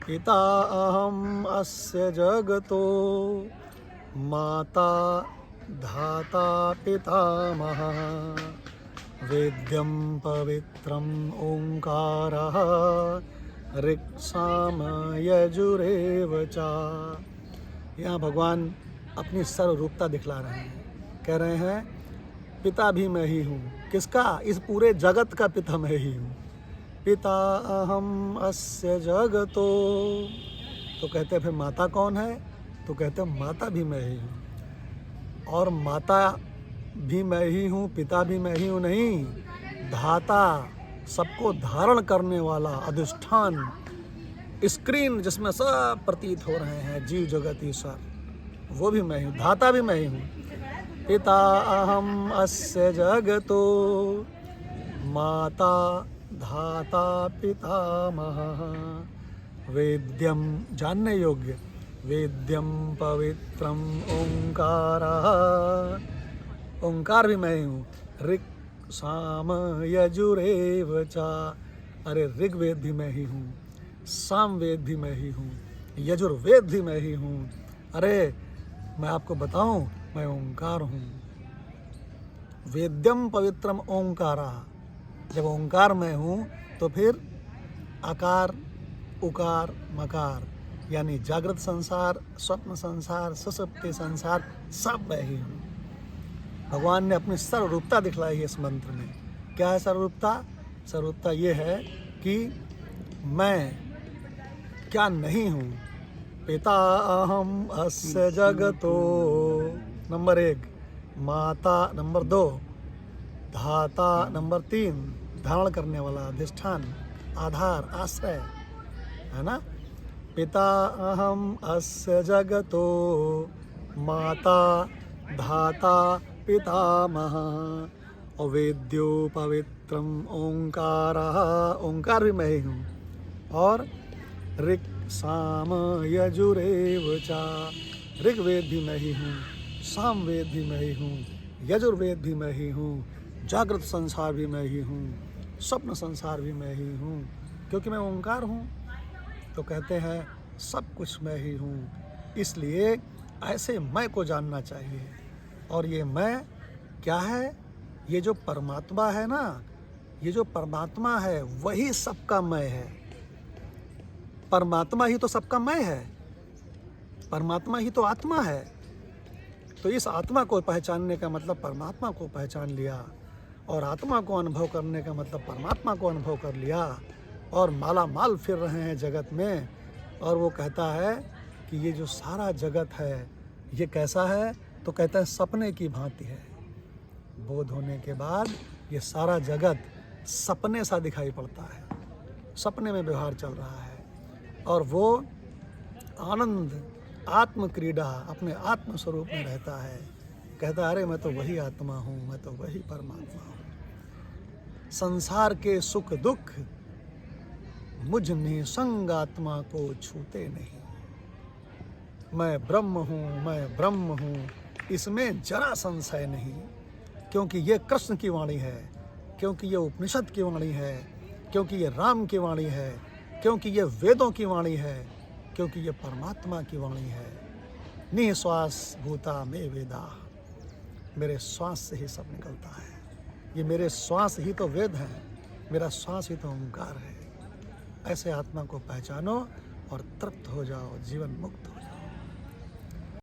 पिता अहम् अस्य जगतो माता धाता पितामहः वेद्यं पवित्रम् ओंकारः ऋक्साम यजुरेव च। यहाँ भगवान अपनी सर्वरूपता दिखला रहे हैं। कह रहे हैं पिता भी मैं ही हूँ। किसका? इस पूरे जगत का पिता मैं ही हूँ। पिता अहम् अस्य जगतो। तो कहते फिर माता कौन है? तो कहते माता भी मैं ही हूँ। और माता भी मैं ही हूँ, पिता भी मैं ही हूँ नहीं, धाता, सबको धारण करने वाला अधिष्ठान, स्क्रीन जिसमें सब प्रतीत हो रहे हैं जीव जगत ईश्वर, वो भी मैं हूँ। धाता भी मैं ही हूँ। पिता अहम् अस्य जगतो माता धाता पितामहः वेद्यम, जानने योग्य, वेद्यम पवित्रम ओंकारः, ओंकार भी मैं ही हूँ। ऋक् साम यजुरेव च, अरे ऋग्वेद भी मैं ही हूँ, सामवेद भी मैं ही हूँ, यजुर्वेद भी मैं ही हूँ। अरे मैं आपको बताऊँ, मैं ओंकार हूँ। वेद्यम पवित्रम ओंकारा, जब ओंकार मैं हूँ तो फिर आकार उकार मकार, यानी जागृत संसार, स्वप्न संसार, सुषुप्ति संसार, सब मैं ही हूँ। भगवान ने अपनी सर्वरूपता दिखलाई है इस मंत्र में। क्या है सर्वरूपता? सर्वरूपता ये है कि मैं क्या नहीं हूँ। पिता अहम् अस्य जगतो, नंबर 1, माता नंबर 2, धाता नंबर 3, धारण करने वाला, अधिष्ठान, आधार, आश्रय, है ना। पिता अहम् अस्य जगतो माता धाता पितामहः अवेद्यो पवित्रम ओंकारः, ओंकार भी मैं ही हूँ। और ऋक् साम यजुरेव च, ऋग्वेद भी मैं ही हूँ, सामवेद भी मैं ही हूँ, यजुर्वेद भी मैं ही हूँ, जागृत संसार भी मैं ही हूँ, स्वप्न संसार भी मैं ही हूँ, क्योंकि मैं ओंकार हूँ। तो कहते हैं सब कुछ मैं ही हूँ। इसलिए ऐसे मैं को जानना चाहिए। और ये मैं क्या है? ये जो परमात्मा है ना, ये जो परमात्मा है वही सबका मैं है। परमात्मा ही तो सबका मैं है, परमात्मा ही तो आत्मा है। तो इस आत्मा को पहचानने का मतलब परमात्मा को पहचान लिया, और आत्मा को अनुभव करने का मतलब परमात्मा को अनुभव कर लिया, और माला माल फिर रहे हैं जगत में। और वो कहता है कि ये जो सारा जगत है ये कैसा है? तो कहता है सपने की भांति है। बोध होने के बाद ये सारा जगत सपने सा दिखाई पड़ता है, सपने में व्यवहार चल रहा है। और वो आनंद, आत्म क्रीड़ा अपने आत्म स्वरूप में रहता है। कहता है अरे मैं तो वही आत्मा हूँ, मैं तो वही परमात्मा हूँ। संसार के सुख दुख मुझ निसंग आत्मा को छूते नहीं। मैं ब्रह्म हूँ, मैं ब्रह्म हूँ, इसमें जरा संशय नहीं। क्योंकि ये कृष्ण की वाणी है, क्योंकि ये उपनिषद की वाणी है, क्योंकि ये राम की वाणी है, क्योंकि ये वेदों की वाणी है, क्योंकि ये परमात्मा की वाणी है। निःश्वास भूता में वेदा, मेरे श्वास से ही सब निकलता है। ये मेरे श्वास ही तो वेद हैं, मेरा श्वास ही तो ओंकार है। ऐसे आत्मा को पहचानो और तृप्त हो जाओ, जीवन मुक्त हो जाओ।